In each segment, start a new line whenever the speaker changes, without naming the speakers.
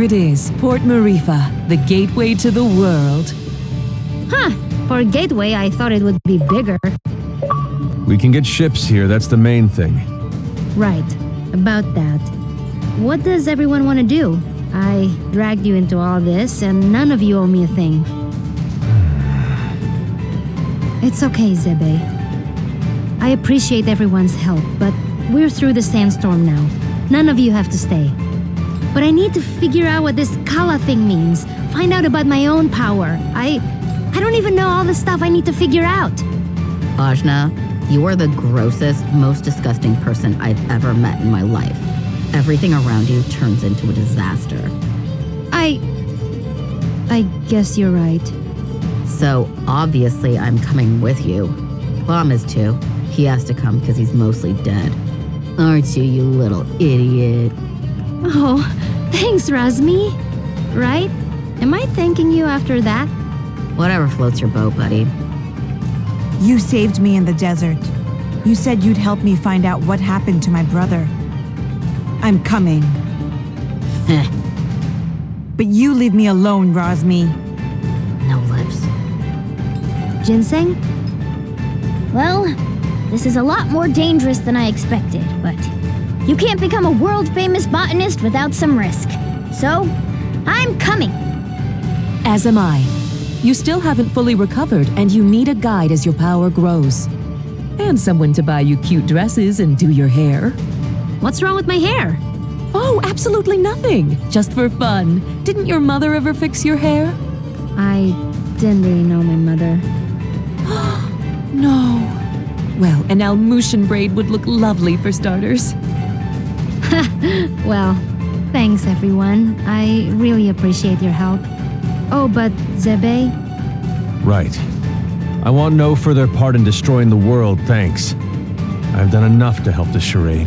it is, Port Marifa, the gateway to the world.
Huh, for a gateway I thought it would be bigger.
We can get ships here, that's the main thing.
Right, about that. What does everyone want to do? I dragged you into all this and none of you owe me a thing. It's okay, Zebe. I appreciate everyone's help, but we're through the sandstorm now. None of you have to stay. But I need to figure out what this Kala thing means. Find out about my own power. I don't even know all the stuff I need to figure out.
Ajna, you are the grossest, most disgusting person I've ever met in my life. Everything around you turns into a disaster.
I guess you're right.
So, obviously I'm coming with you. Bom is too. He has to come because he's mostly dead. Aren't you, you little idiot?
Oh, thanks, Razmi. Right? Am I thanking you after that?
Whatever floats your boat, buddy.
You saved me in the desert. You said you'd help me find out what happened to my brother. I'm coming.
Heh.
But you leave me alone, Razmi.
No lips.
Ginseng?
Well, this is a lot more dangerous than I expected, but you can't become a world-famous botanist without some risk. So, I'm coming.
As am I. You still haven't fully recovered, and you need a guide as your power grows. And someone to buy you cute dresses and do your hair.
What's wrong with my hair?
Oh, absolutely nothing. Just for fun. Didn't your mother ever fix your hair?
I didn't really know my mother.
No. Well, an Almutian braid would look lovely for starters.
Well, thanks everyone. I really appreciate your help. Oh, but Zebe?
Right. I want no further part in destroying the world, thanks. I've done enough to help this charade.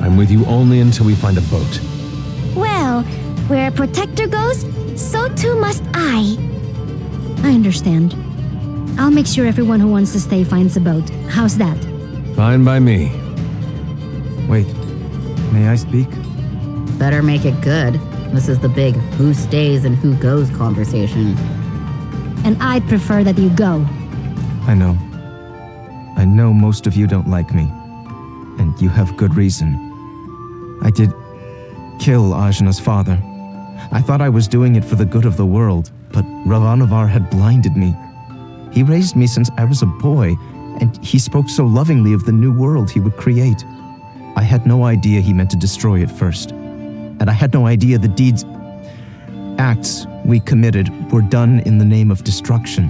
I'm with you only until we find a boat.
Well, where a protector goes, so too must I.
I understand. I'll make sure everyone who wants to stay finds a boat. How's that?
Fine by me.
Wait, may I speak?
Better make it good. This is the big who stays and who goes conversation.
And I'd prefer that you go.
I know. I know most of you don't like me. And you have good reason. I did kill Ajna's father. I thought I was doing it for the good of the world, but Ravanavar had blinded me. He raised me since I was a boy, and he spoke so lovingly of the new world he would create. I had no idea he meant to destroy it first. And I had no idea the acts we committed were done in the name of destruction.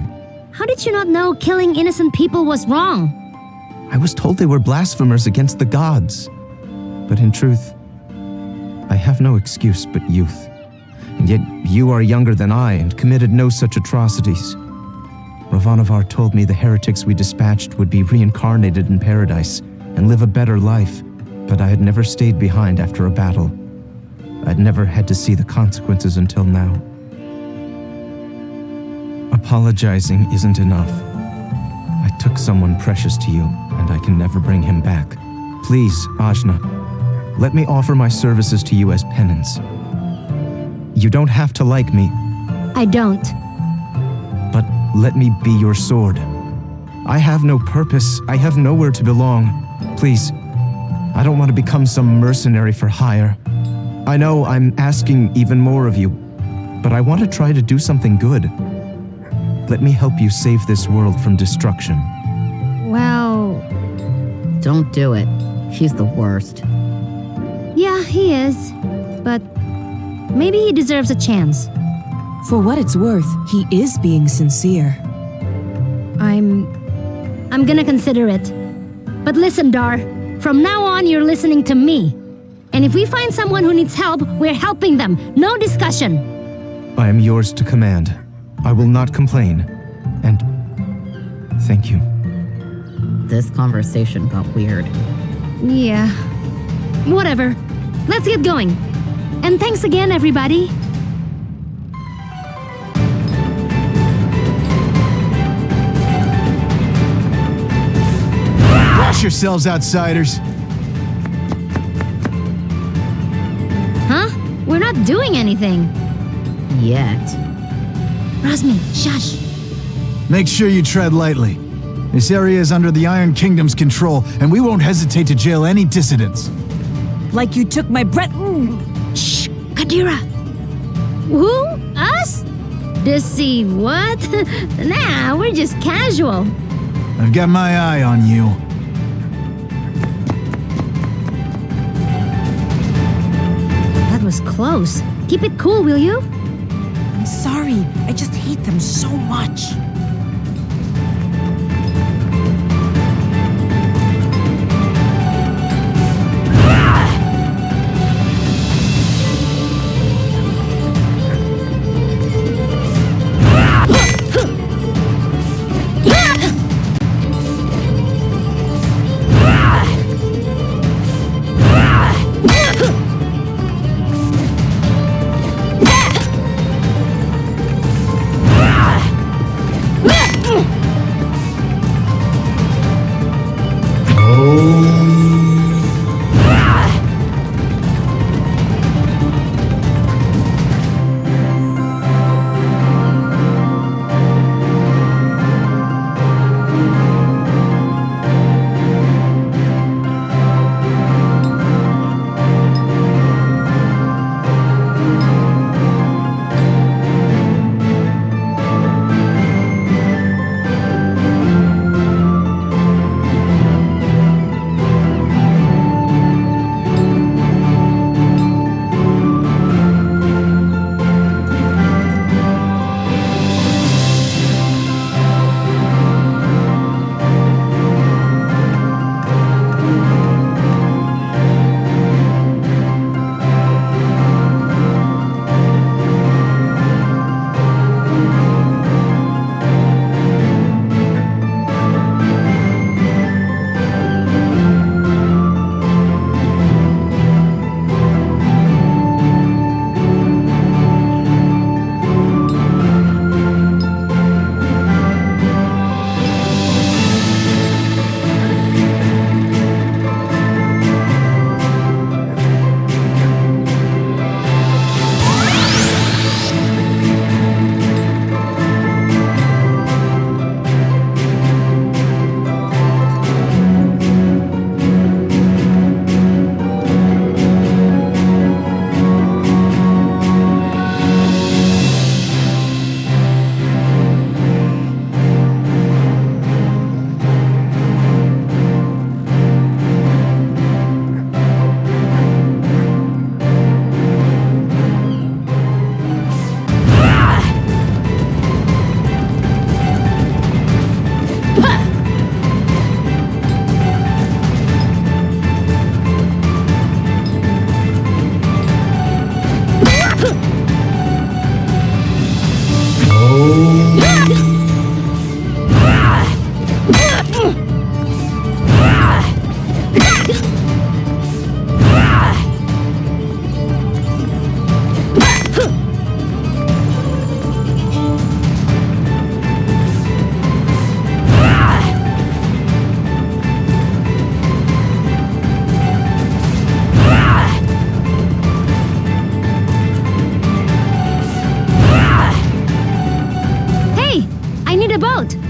How did you not know killing innocent people was wrong?
I was told they were blasphemers against the gods. But in truth, I have no excuse but youth. And yet you are younger than I and committed no such atrocities. Ravanavar told me the heretics we dispatched would be reincarnated in paradise and live a better life, but I had never stayed behind after a battle. I'd never had to see the consequences until now. Apologizing isn't enough. I took someone precious to you, and I can never bring him back. Please, Ajna, let me offer my services to you as penance. You don't have to like me.
I don't.
But let me be your sword. I have no purpose. I have nowhere to belong. Please, I don't want to become some mercenary for hire. I know I'm asking even more of you, but I want to try to do something good. Let me help you save this world from destruction.
Well,
Don't do it. He's the worst.
yeah, he is. But maybe he deserves a chance.
For what it's worth, he is being sincere.
I'm gonna consider it. But listen, Dar, from now on you're listening to me. And if we find someone who needs help, we're helping them. No discussion.
I am yours to command. I will not complain. And thank you.
This conversation got weird.
Yeah. Whatever. Let's get going. And thanks again, everybody.
Wash yourselves, outsiders.
Huh? We're not doing anything.
Yet.
Rosmi, shush.
Make sure you tread lightly. This area is under the Iron Kingdom's control, and we won't hesitate to jail any dissidents.
Like you took my breath.
Shh, Kadira. Who? Us? Deceive what? Nah, we're just casual.
I've got my eye on you.
That was close. Keep it cool, will you?
I'm sorry. I just hate them so much.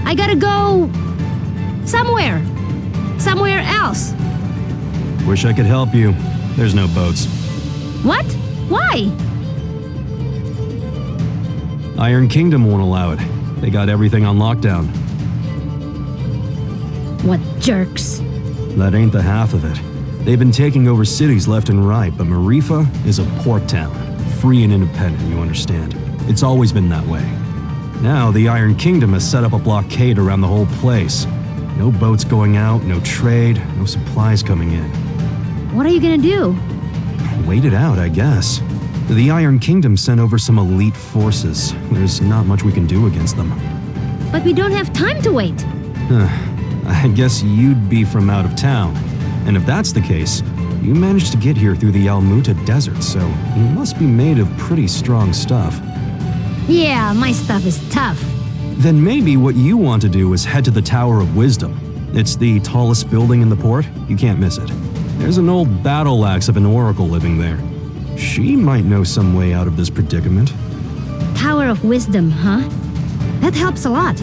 I gotta go somewhere. Somewhere else.
Wish I could help you. There's no boats.
What? Why?
Iron Kingdom won't allow it. They got everything on lockdown.
What jerks.
That ain't the half of it. They've been taking over cities left and right, but Marifa is a port town. Free and independent, you understand. It's always been that way. Now, the Iron Kingdom has set up a blockade around the whole place. No boats going out, no trade, no supplies coming in.
What are you gonna do?
Wait it out, I guess. The Iron Kingdom sent over some elite forces. There's not much we can do against them.
But we don't have time to wait.
I guess you'd be from out of town. And if that's the case, you managed to get here through the Almuta Desert, so you must be made of pretty strong stuff.
Yeah, my stuff is tough.
Then maybe what you want to do is head to the Tower of Wisdom. It's the tallest building in the port. You can't miss it. There's an old battle axe of an oracle living there. She might know some way out of this predicament.
Tower of Wisdom, huh? That helps a lot.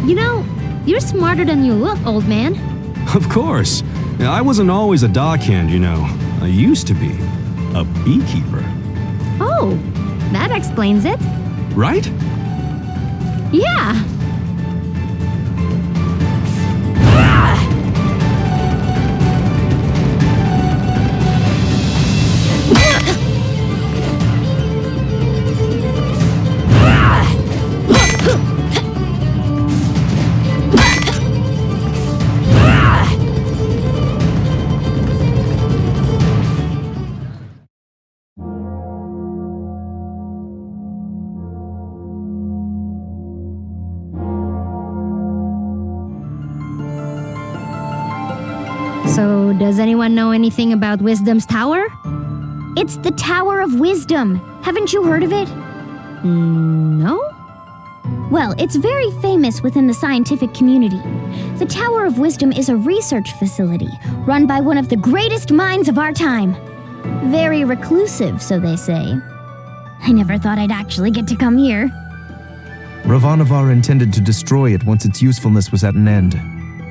You know, you're smarter than you look, old man.
Of course. I wasn't always a dockhand, you know. I used to be a beekeeper.
Oh, that explains it.
Right?
Yeah. So, does anyone know anything about Wisdom's Tower?
It's the Tower of Wisdom. Haven't you heard of it?
No?
Well, it's very famous within the scientific community. The Tower of Wisdom is a research facility run by one of the greatest minds of our time. Very reclusive, so they say. I never thought I'd actually get to come here.
Ravanavar intended to destroy it once its usefulness was at an end.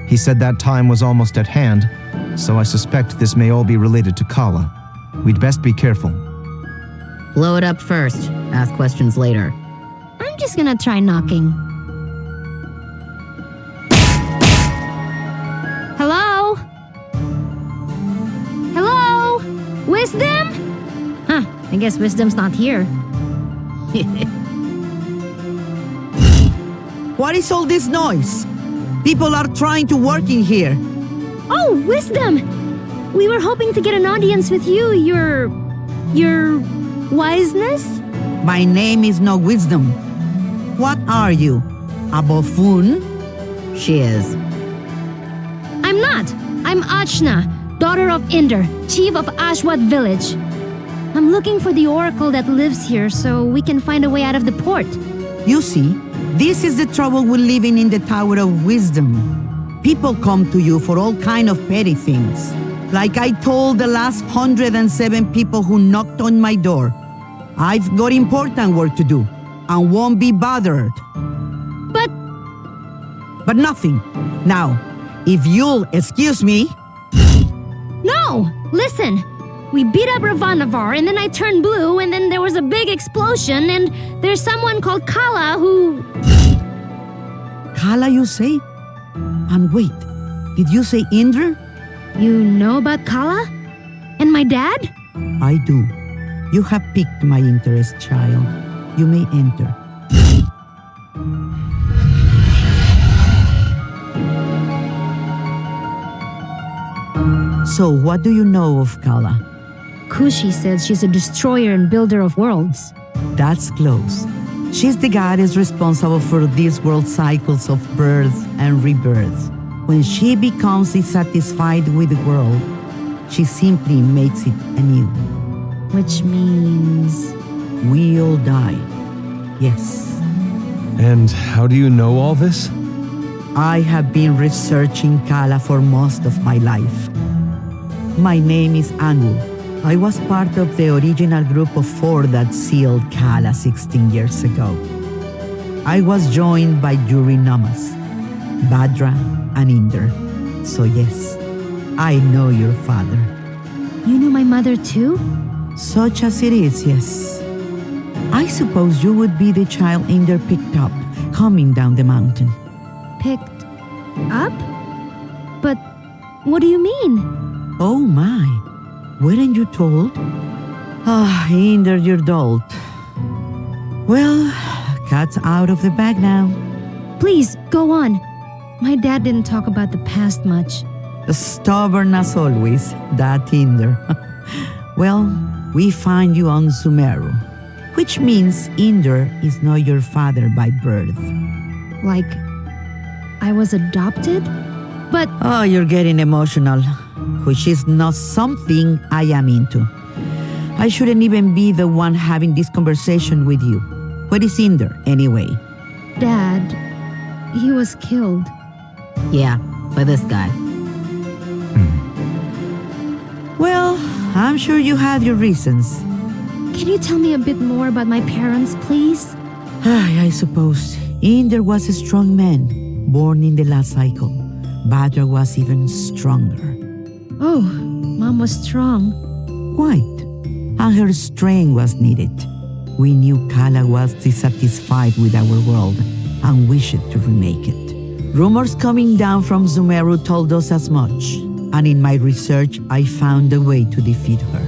He said that time was almost at hand, so I suspect this may all be related to Kala. We'd best be careful.
Blow it up first. Ask questions later.
I'm just gonna try knocking. Hello? Hello? Wisdom? Huh, I guess Wisdom's not here.
What is all this noise? People are trying to work in here.
Oh, Wisdom! We were hoping to get an audience with you, your wiseness?
My name is no Wisdom. What are you? A buffoon?
She is.
I'm not. I'm Achna, daughter of Inder, chief of Ashwat village. I'm looking for the oracle that lives here so we can find a way out of the port.
You see, this is the trouble with living in the Tower of Wisdom. People come to you for all kind of petty things. Like I told the last 107 people who knocked on my door. I've got important work to do and won't be bothered. But nothing. Now, if you'll excuse me...
No! Listen! We beat up Ravanavar, and then I turned blue, and then there was a big explosion, and there's someone called Kala who...
Kala, you say? And wait, did you say Indra?
You know about Kala? And my dad?
I do. You have piqued my interest, child. You may enter. So, what do you know of Kala?
Kushi says she's a destroyer and builder of worlds.
That's close. She's the goddess responsible for these world cycles of birth and rebirth. When she becomes dissatisfied with the world, she simply makes it anew.
Which means...
we all die. Yes.
And how do you know all this?
I have been researching Kala for most of my life. My name is Angul. I was part of the original group of 4 that sealed Kala 16 years ago. I was joined by Yuri Namas, Badra, and Inder. So yes, I know your father.
You know my mother too?
Such as it is, yes. I suppose you would be the child Inder picked up, coming down the mountain.
Picked up? But what do you mean?
Oh my, weren't you told? Ah, Inder, you're dolt. Well, cat's out of the bag now.
Please, go on. My dad didn't talk about the past much.
Stubborn as always, that Inder. Well, we find you on Sumeru, which means Inder is not your father by birth.
Like, I was adopted? But...
Oh, you're getting emotional, which is not something I am into. I shouldn't even be the one having this conversation with you. Where is Inder, anyway?
Dad, he was killed.
Yeah, by this guy.
Well, I'm sure you had your reasons.
Can you tell me a bit more about my parents, please?
I suppose. Inder was a strong man, born in the last cycle. Badra was even stronger.
Oh, Mom was strong.
Quite. And her strength was needed. We knew Kala was dissatisfied with our world and wished to remake it. Rumors coming down from Sumeru told us as much, and in my research I found a way to defeat her.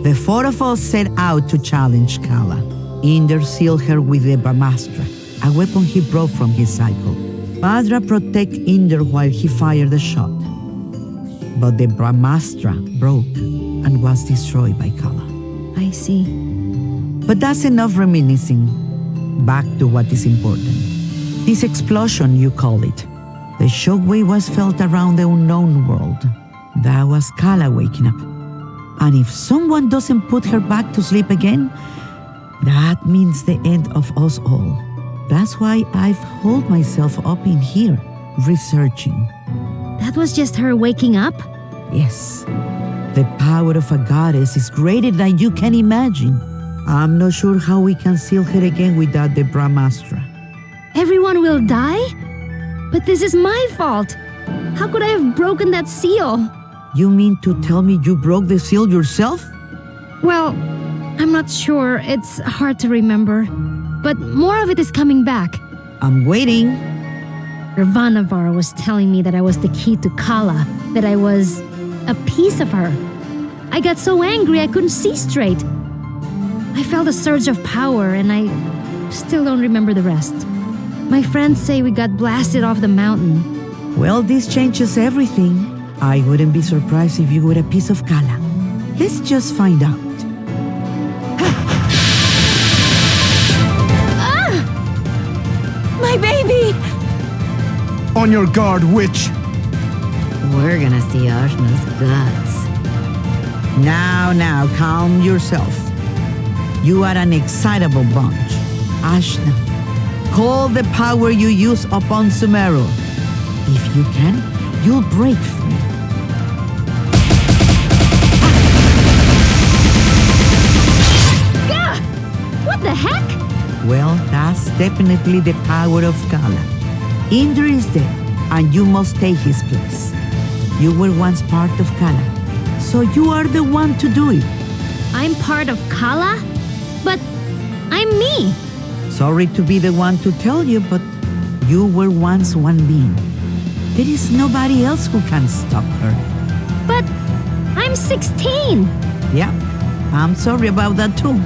The four of us set out to challenge Kala. Inder sealed her with the Brahmastra, a weapon he brought from his cycle. Badra protected Inder while he fired the shot. But the Brahmastra broke and was destroyed by Kala.
I see.
But that's enough reminiscing. Back to what is important. This explosion, you call it. The shockwave was felt around the unknown world. That was Kala waking up. And if someone doesn't put her back to sleep again, that means the end of us all. That's why I've holed myself up in here, researching.
That was just her waking up?
Yes. The power of a goddess is greater than you can imagine. I'm not sure how we can seal her again without the Brahmastra.
Everyone will die? But this is my fault. How could I have broken that seal?
You mean to tell me you broke the seal yourself?
Well, I'm not sure. It's hard to remember. But more of it is coming back.
I'm waiting.
Ravanavar was telling me that I was the key to Kala, that I was a piece of her. I got so angry I couldn't see straight. I felt a surge of power and I still don't remember the rest. My friends say we got blasted off the mountain.
Well, this changes everything. I wouldn't be surprised if you were a piece of Kala. Let's just find out.
My baby!
On your guard, witch!
We're gonna see Ajna's guts.
Now, calm yourself. You are an excitable bunch. Ashna, call the power you use upon Sumeru. If you can, you'll break free.
Gah! What the heck?
Well, that's definitely the power of Kala. Inder is dead, and you must take his place. You were once part of Kala, so you are the one to do it.
I'm part of Kala? But I'm me.
Sorry to be the one to tell you, but you were once one being. There is nobody else who can stop her.
But I'm 16.
Yeah, I'm sorry about that too.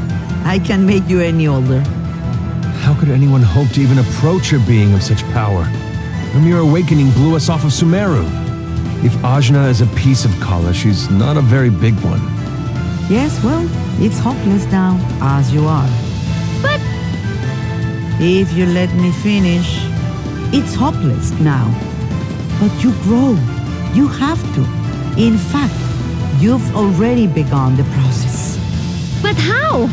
I can make you any older.
How could anyone hope to even approach a being of such power? Her mere awakening blew us off of Sumeru. If Ajna is a piece of Kala, she's not a very big one.
Yes, well, it's hopeless now, as you are.
But
if you let me finish, it's hopeless now. But you grow. You have to. In fact, you've already begun the process.
But how?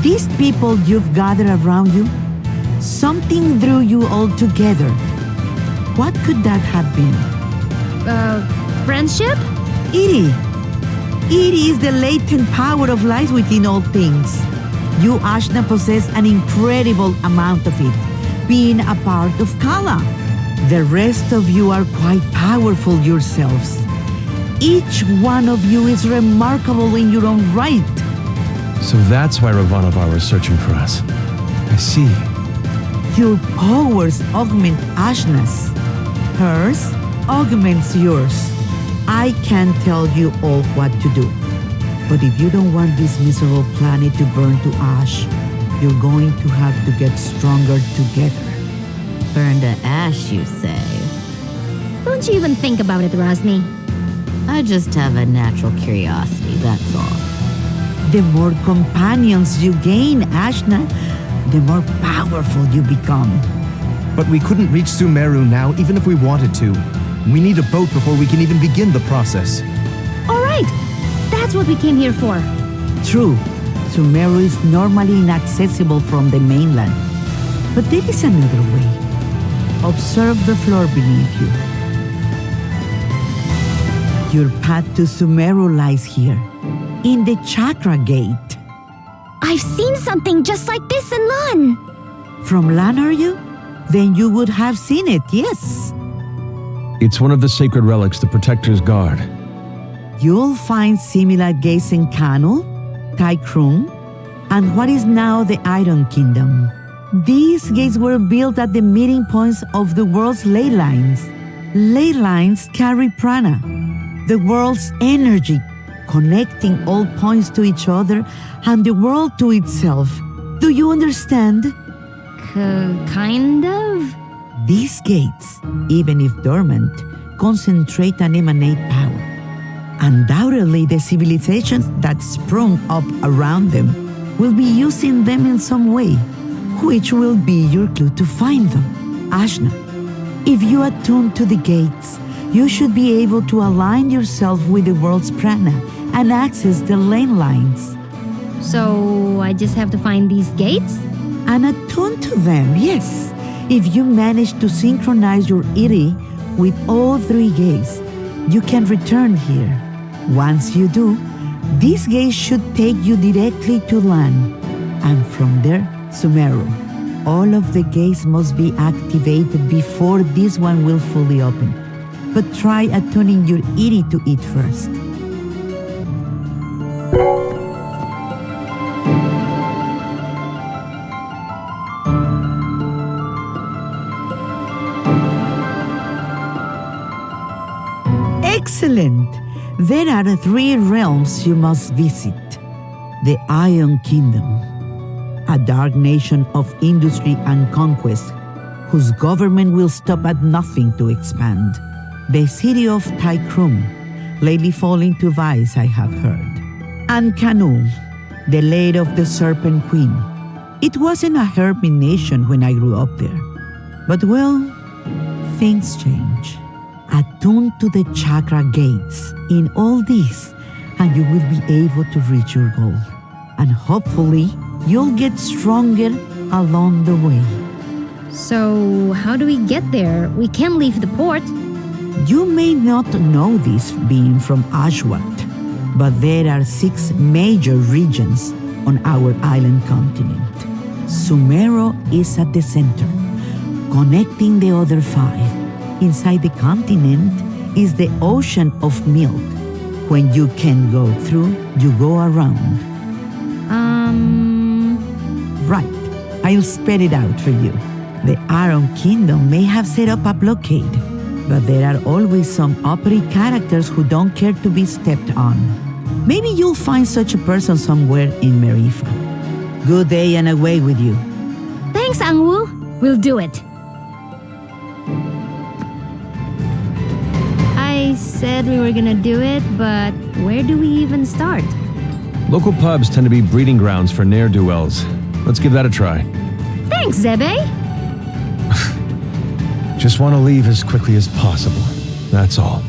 These people you've gathered around you, something drew you all together. What could that have been?
Friendship?
It is the latent power of life within all things. You, Ashna, possess an incredible amount of it, being a part of Kala. The rest of you are quite powerful yourselves. Each one of you is remarkable in your own right.
So that's why Ravanavar was searching for us. I see.
Your powers augment Ashna's. Hers augments yours. I can tell you all what to do. But if you don't want this miserable planet to burn to ash, you're going to have to get stronger together.
Burn to ash, you say?
Don't you even think about it, Rosny.
I just have a natural curiosity, that's all.
The more companions you gain, Ashna, the more powerful you become.
But we couldn't reach Sumeru now, even if we wanted to. We need a boat before we can even begin the process.
All right. That's what we came here for.
True, Sumeru is normally inaccessible from the mainland. But there is another way. Observe the floor beneath you. Your path to Sumeru lies here, in the Chakra Gate.
I've seen something just like this in Lan.
From Lan, are you? Then you would have seen it, yes.
It's one of the sacred relics the Protectors guard.
You'll find similar gates in Kanu, Taikrum, and what is now the Iron Kingdom. These gates were built at the meeting points of the world's ley lines. Ley lines carry prana, the world's energy, connecting all points to each other and the world to itself. Do you understand?
Kind of?
These gates, even if dormant, concentrate and emanate power. Undoubtedly, the civilizations that sprung up around them will be using them in some way, which will be your clue to find them. Ajna, if you attune to the gates, you should be able to align yourself with the world's prana and access the lane lines.
So I just have to find these gates?
And attune to them, yes. If you manage to synchronize your iri with all three gates, you can return here. Once you do, these gates should take you directly to Lan, and from there, Sumeru. All of the gates must be activated before this one will fully open. But try attuning your iri to it first. Excellent! There are 3 realms you must visit. The Iron Kingdom, a dark nation of industry and conquest, whose government will stop at nothing to expand. The city of Taikrum, lately falling to vice, I have heard. And Kanu, the lair of the Serpent Queen. It wasn't a hermit nation when I grew up there. But well, things change. Attune to the chakra gates in all this, and you will be able to reach your goal. And hopefully, you'll get stronger along the way.
So, how do we get there? We can't leave the port.
You may not know this being from Ashwat, but there are 6 major regions on our island continent. Sumero is at the center, connecting the other 5. Inside the continent is the ocean of milk. When you can go through, you go around. Right. I'll spell it out for you. The Iron Kingdom may have set up a blockade, but there are always some uppity characters who don't care to be stepped on. Maybe you'll find such a person somewhere in Marifa. Good day and away with you.
Thanks, Angwu. We'll do it. I said we were gonna do it, but where do we even start?
Local pubs tend to be breeding grounds for ne'er-do-wells. Let's give that a try.
Thanks, Zebe.
Just want to leave as quickly as possible. That's all.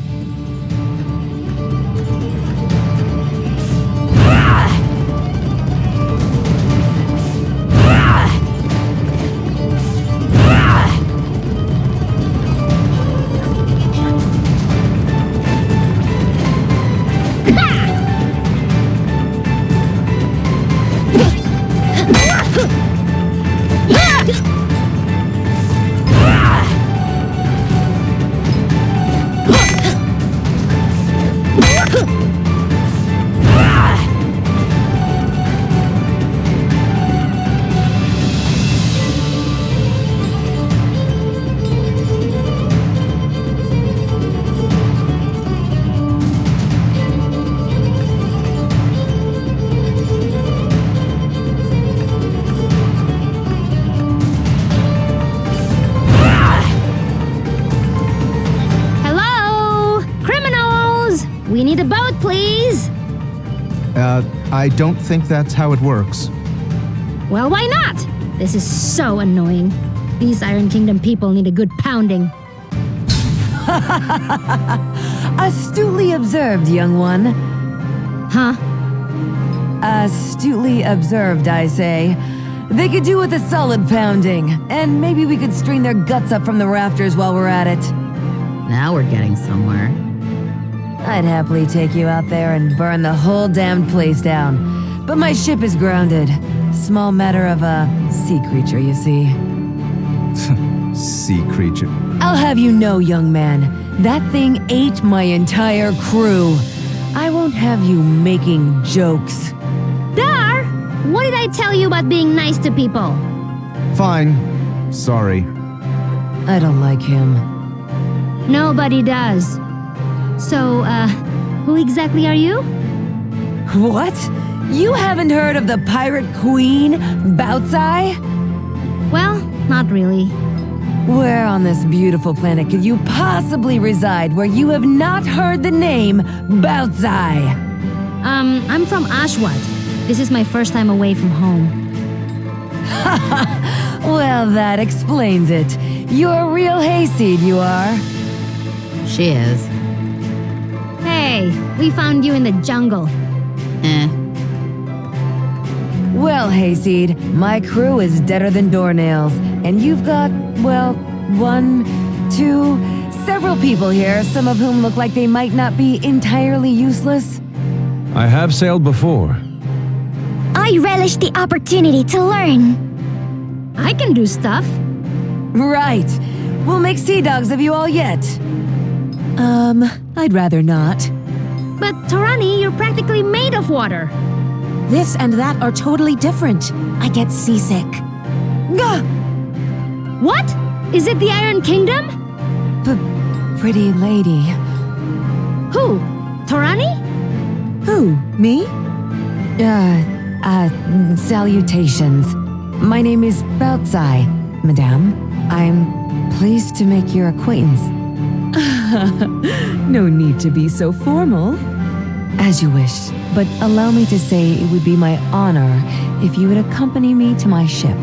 We need a boat, please!
I don't think that's how it works.
Well, why not? This is so annoying. These Iron Kingdom people need a good pounding.
Astutely observed, young one.
Huh?
Astutely observed, I say. They could do with a solid pounding, and maybe we could string their guts up from the rafters while we're at it.
Now we're getting somewhere.
I'd happily take you out there and burn the whole damned place down. but my ship is grounded. Small matter of a sea creature, you see.
Sea creature.
I'll have you know, young man, that thing ate my entire crew. I won't have you making jokes.
Dar! What did I tell you about being nice to people?
Fine. Sorry.
I don't like him.
Nobody does. So, who exactly are you?
What? You haven't heard of the pirate queen, Bautzai?
Well, not really.
Where on this beautiful planet could you possibly reside where you have not heard the name Bautzai?
I'm from Ashwat. This is my first time away from home.
Well, that explains it. You're a real hayseed, you are.
She is.
Hey, we found you in the jungle.
Well, hayseed, my crew is deader than doornails, and you've got, well, 1, 2, several people here, some of whom look like they might not be entirely useless.
I have sailed before.
I relish the opportunity to learn.
I can do stuff.
Right. We'll make sea dogs of you all yet. I'd rather not.
But Torani, you're practically made of water.
This and that are totally different. I get seasick. Gah!
What? Is it the Iron Kingdom?
Pretty lady.
Who? Torani?
Who? Me? Salutations. My name is Bautzai, madame. I'm pleased to make your acquaintance. No need to be so formal. As you wish, but allow me to say it would be my honor if you would accompany me to my ship.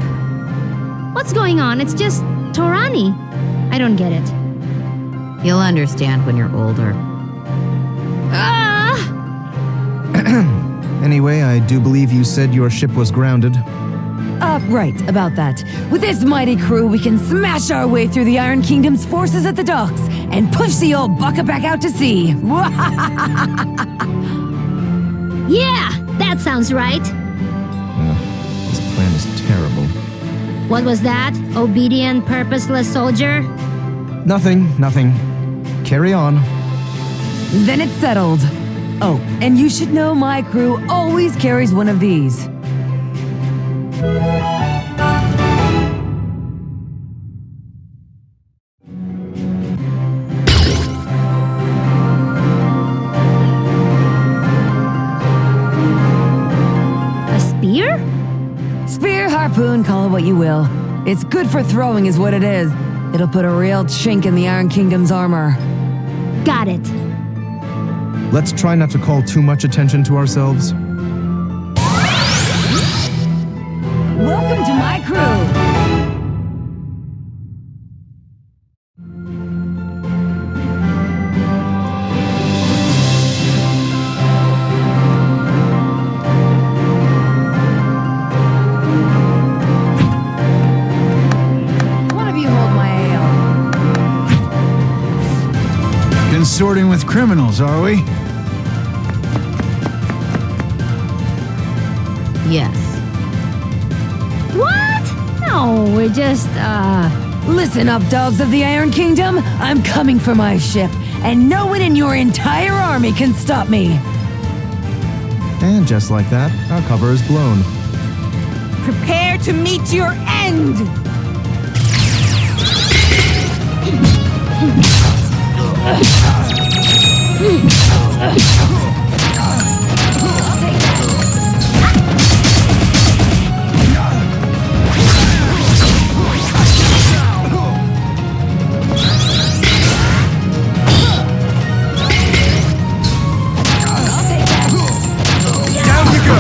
What's going on? It's just Torani. I don't get it.
You'll understand when you're older.
Ah!
Anyway, I do believe you said your ship was grounded.
Right, about that. With this mighty crew, we can smash our way through the Iron Kingdom's forces at the docks and push the old bucket back out to sea.
Yeah, that sounds right.
This plan is terrible.
What was that? Obedient, purposeless soldier?
Nothing. Carry on.
Then it's settled. Oh, and you should know my crew always carries one of these.
A spear?
Spear, harpoon, call it what you will. It's good for throwing is what it is. It'll put a real chink in the Iron Kingdom's armor.
Got it.
Let's try not to call too much attention to ourselves.
Welcome to my crew! One of you hold my ale.
Consorting with criminals, are we?
Yes.
What? No, we're just,
Listen up, dogs of the Iron Kingdom. I'm coming for my ship, and no one in your entire army can stop me.
And just like that, our cover is blown.
Prepare to meet your end!
Down you go!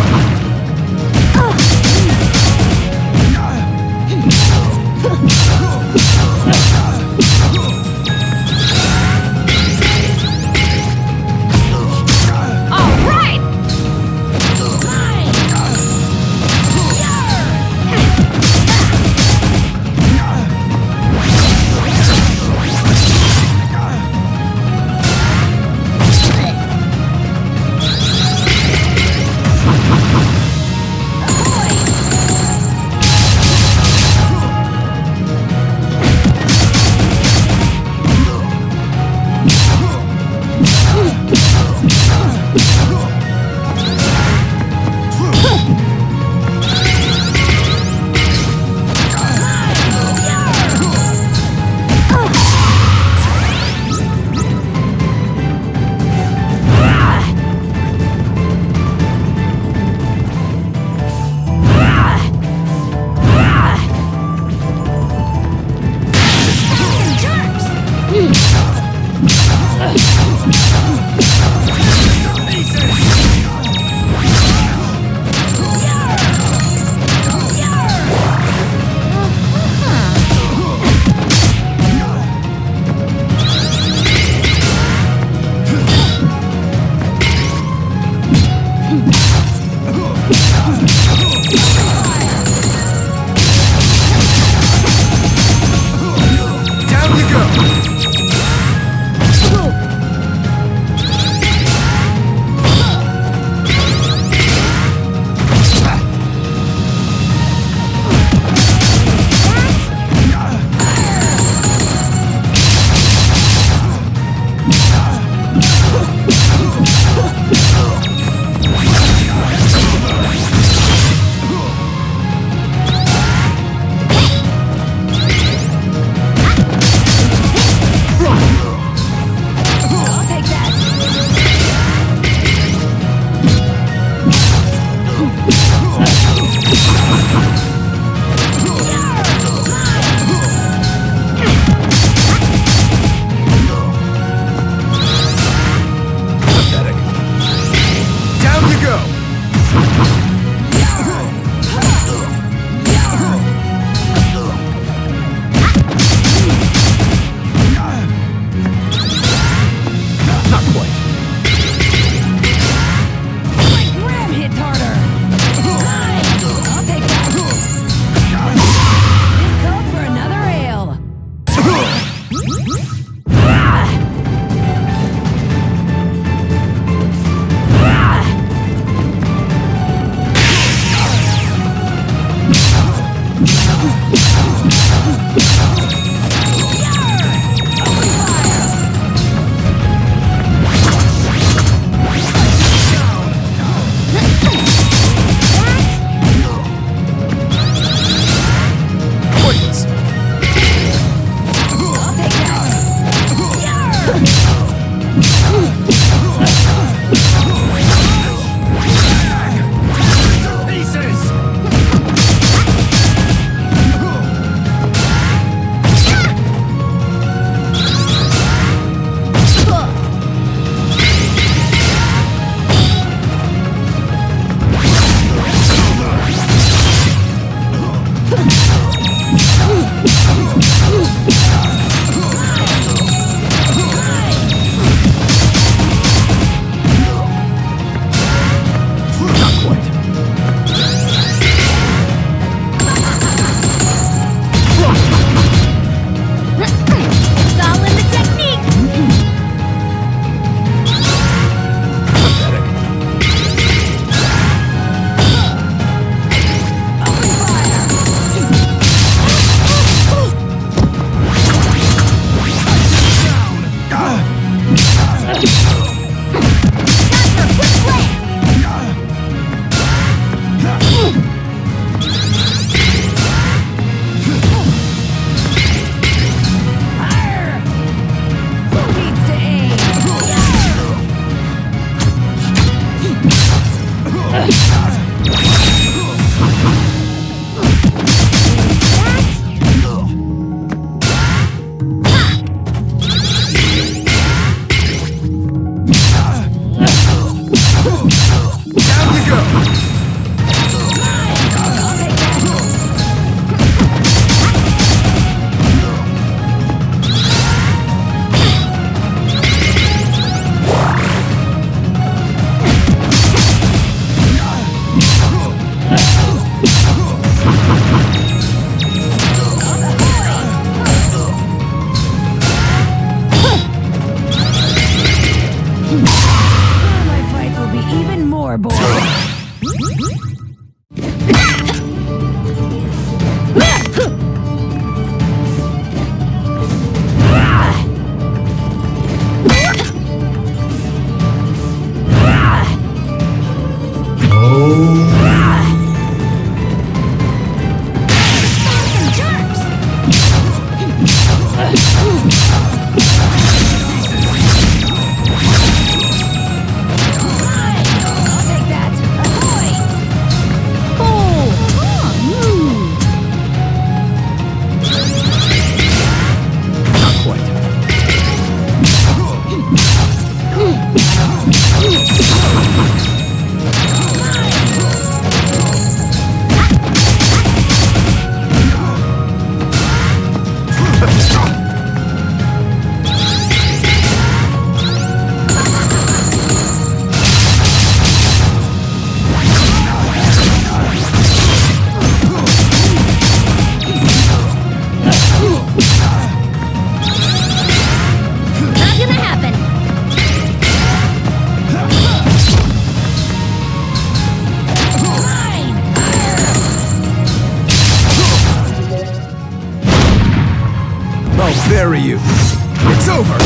Bury you. It's over.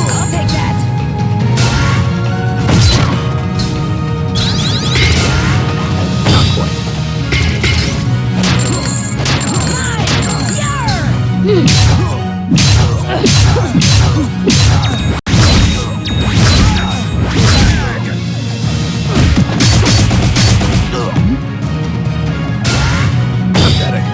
I'll take that.
Not quite. Pathetic.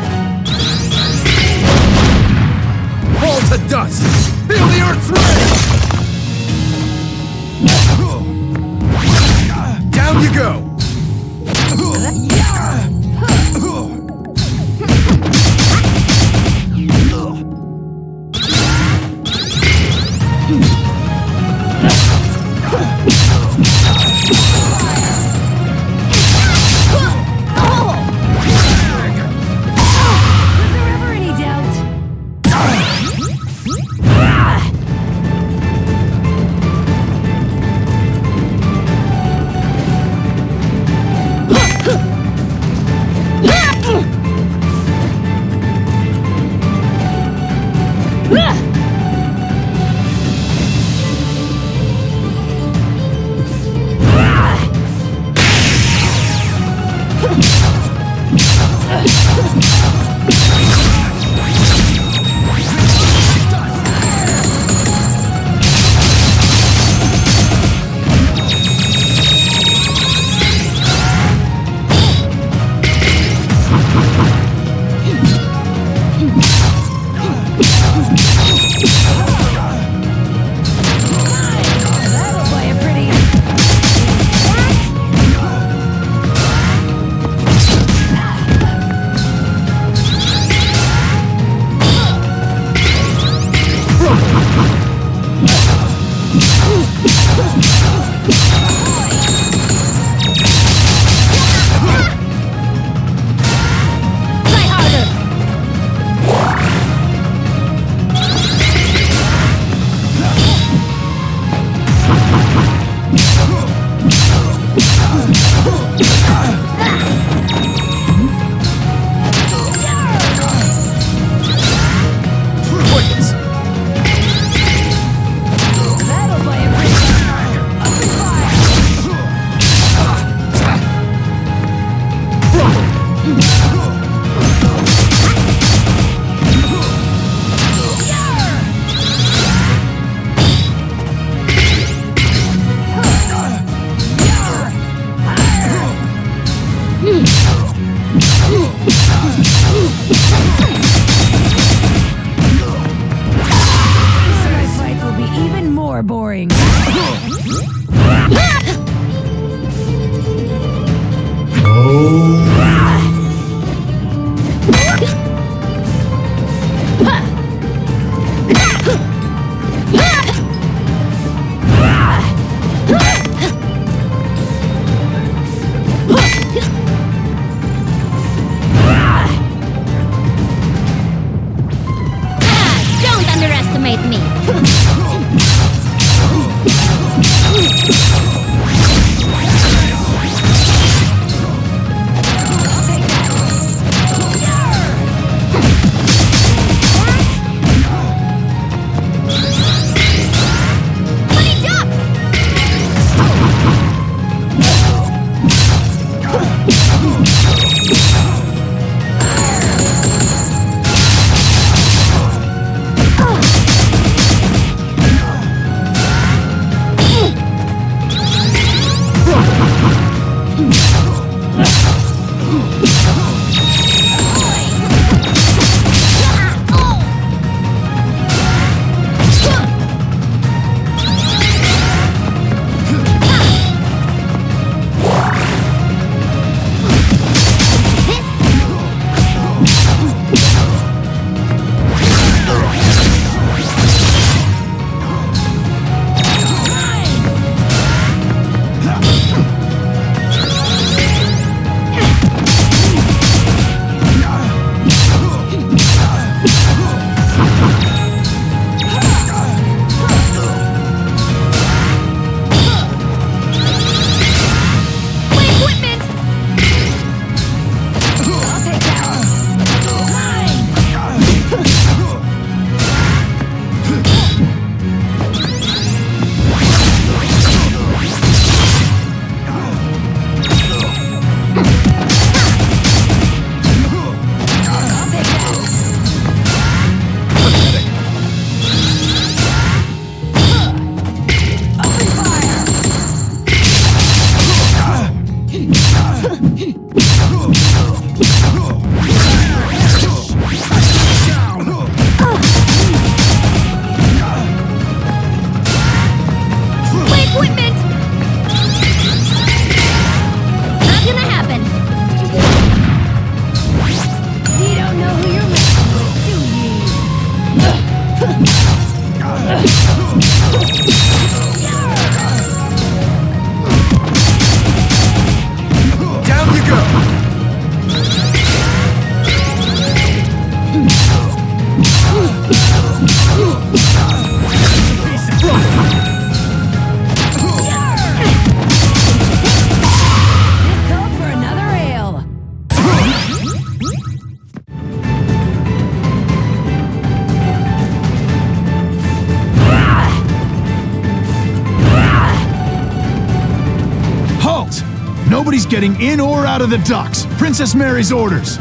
Nobody's getting in or out of the docks. Princess Mary's orders.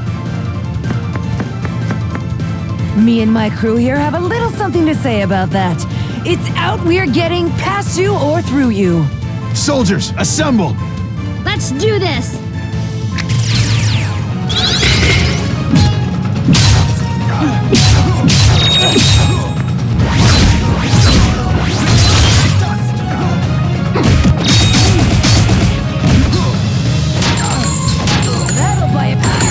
Me and my crew here have a little something to say about that. It's out we're getting past you or through you.
Soldiers, assemble!
Let's do this!
That'll buy power!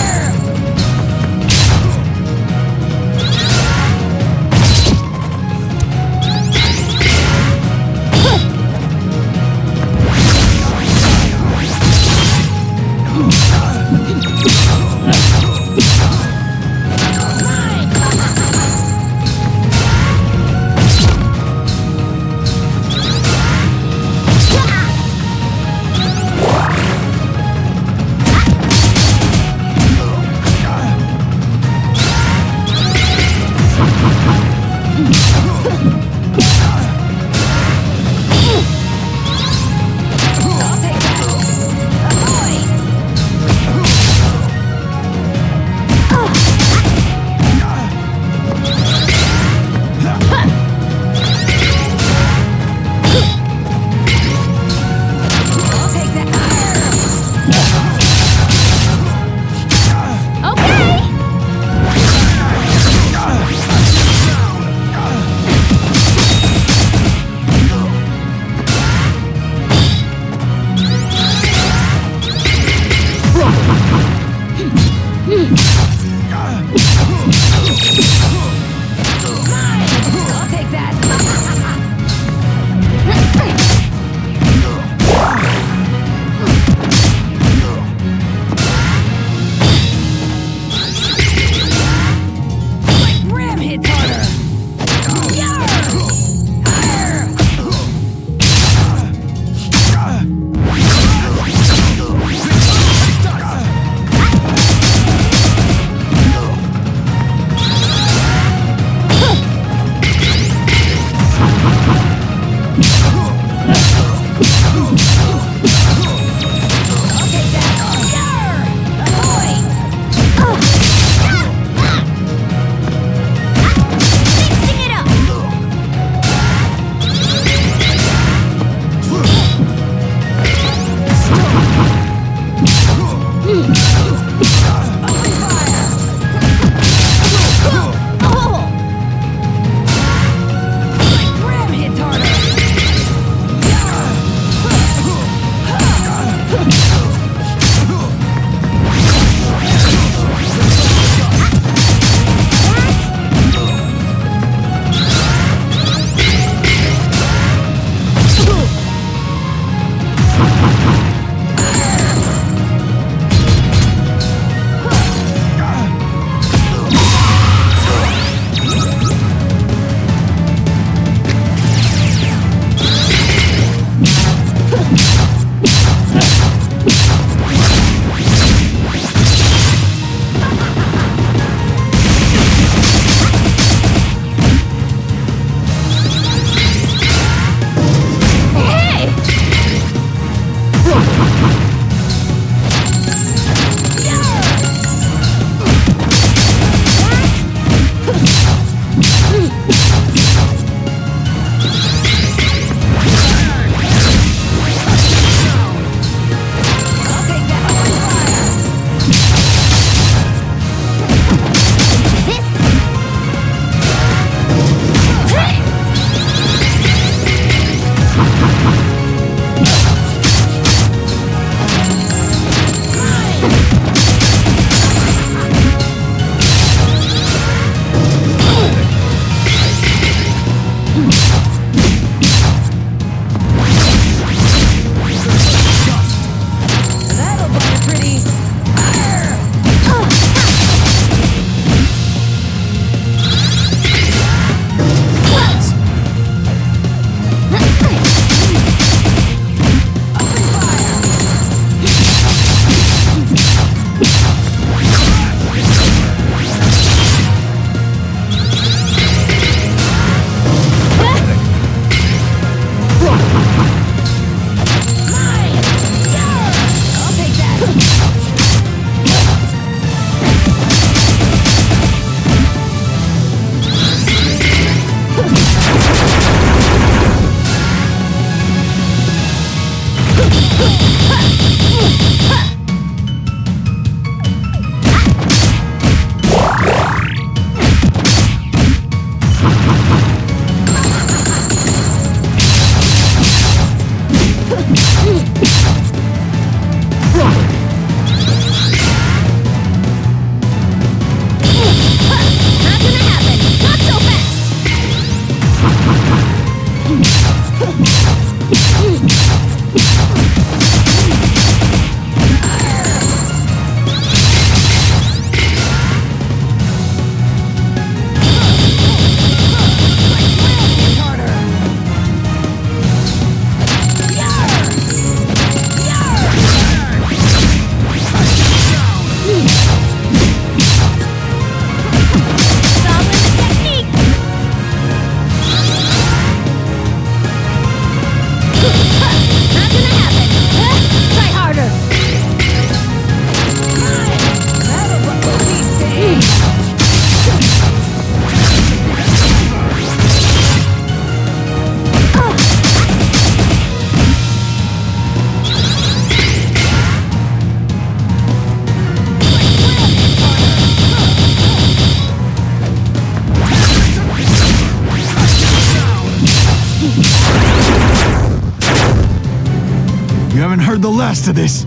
You haven't heard the last of this.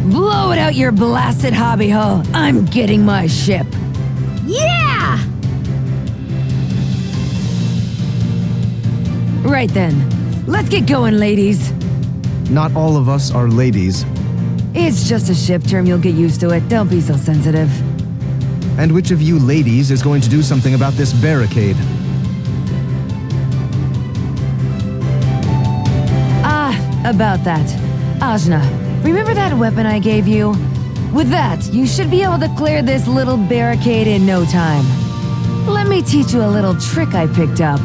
Blow it out your blasted hobby hole. I'm getting my ship.
Yeah!
Right then. Let's get going, ladies.
Not all of us are ladies.
It's just a ship term, you'll get used to it. Don't be so sensitive.
And which of you ladies is going to do something about this barricade?
About that. Ajna, remember that weapon I gave you? With that, you should be able to clear this little barricade in no time. Let me teach you a little trick I picked up.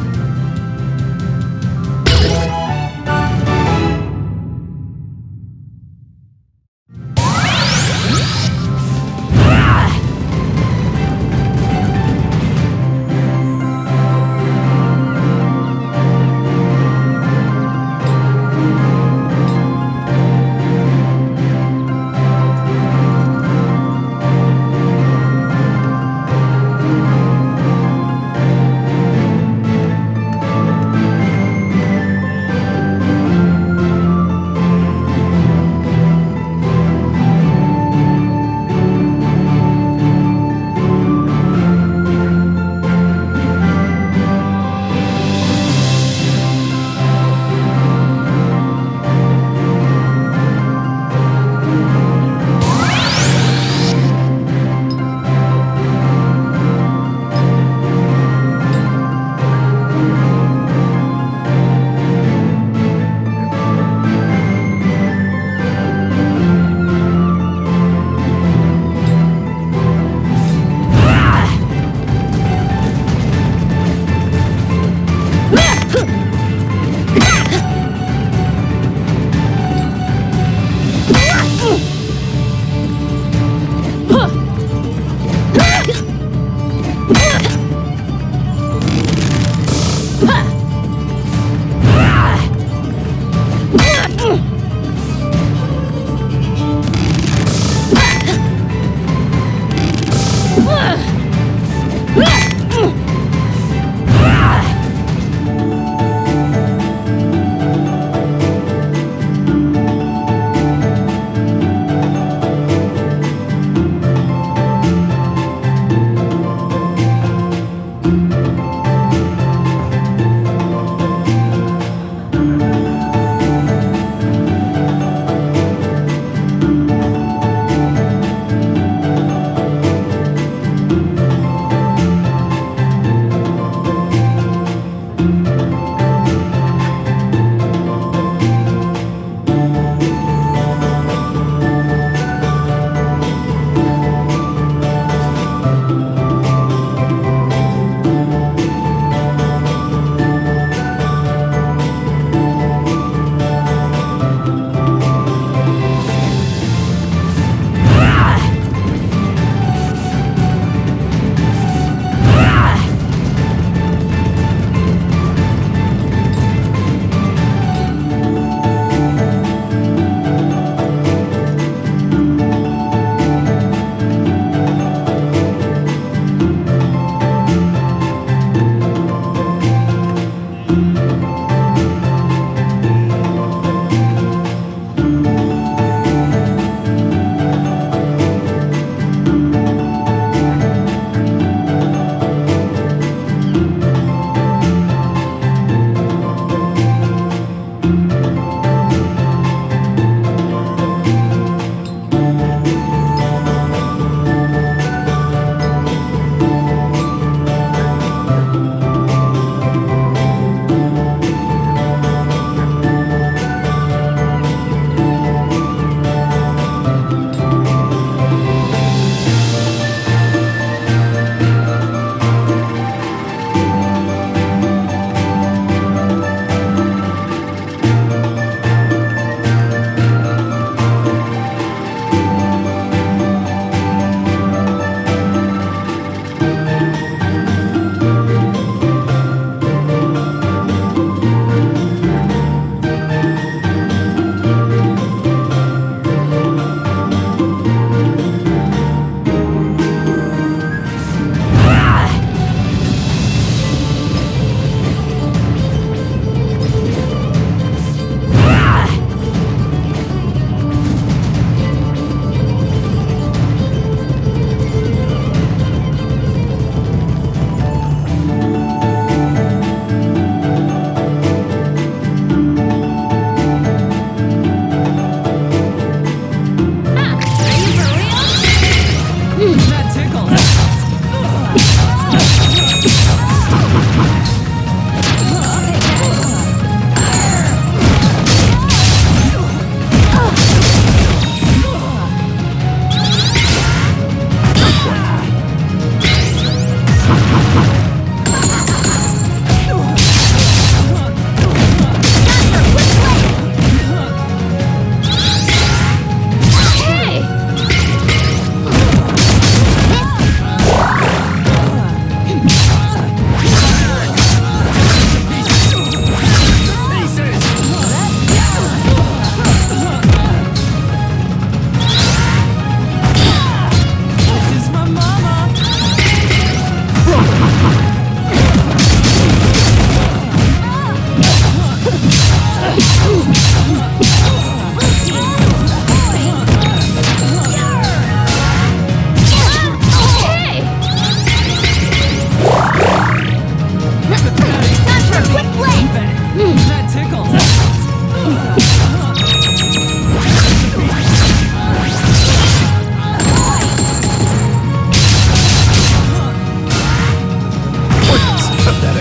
That tickles.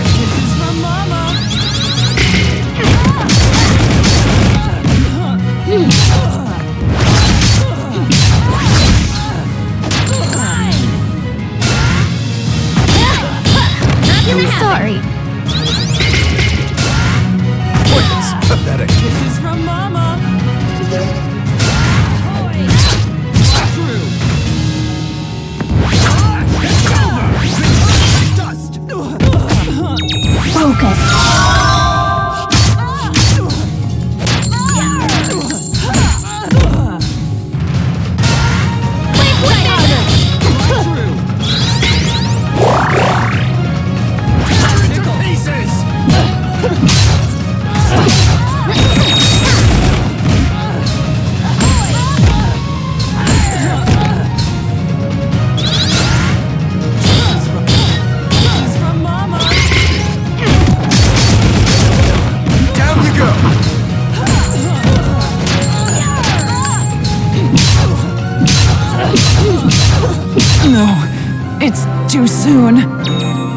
This is from Mama.
I'm sorry.
This is from Mama.
Focus.
No, it's too soon.